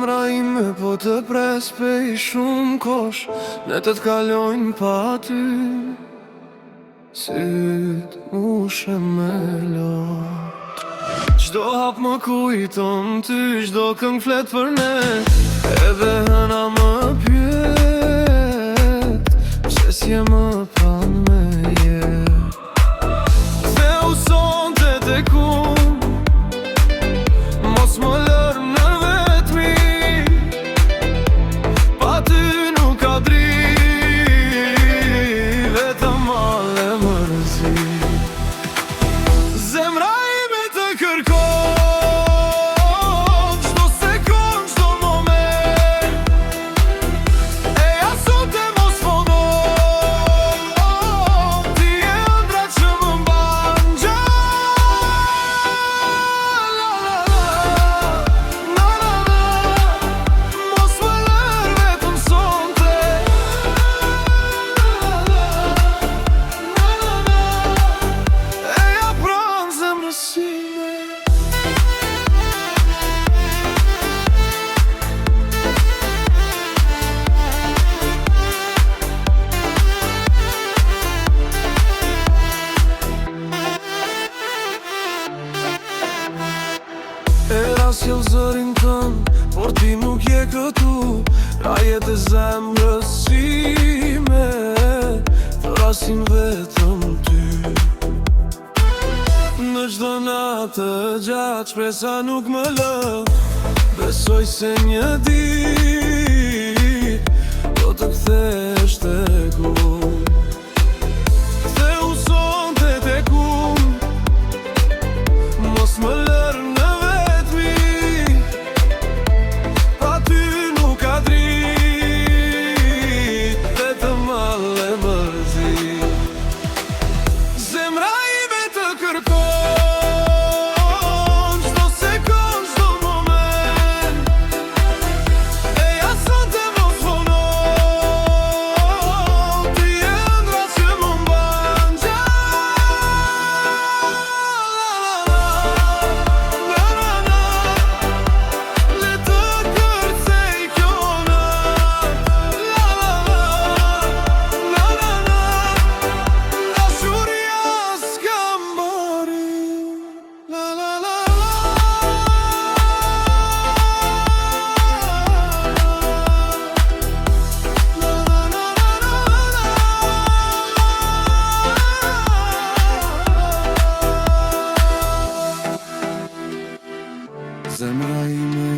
Zemra ime po të pres pej shumë kosh, ne të t'kalojnë pa ty, syt mushe me lot. Qdo hap më kujton ty, qdo këng flet për ne, edhe hëna më pyet, pse s'je më pan me jet. Se u sonte te kun, mos më lër në vetmi, pa ty nuk ka dri, vetëm male mërzi. Zemra ime të kërkon, qdo sekund, qdo moment, e ja sonte mos fondon, ti e ëndra që më mban sjell zërin tëm, por ti nuk je këtu. Ra jetë e zemrës sime, të rasin vetëm ty. Në çdo natë gjatë shpresa nuk më lë, besoj se një ditë do të kthesh tek unë. Ktheu sonte tek unë, mos më lër në vetmi, pa ty nuk ka dritë, vetëm male mërzi. Zemra ime të kërkon, qdo sekund, qdo moment, e ja sonte mos vonon, ti e ëndra që më mban le të kërcej kjo natë, dashuria s'ka mbari. Zemra ime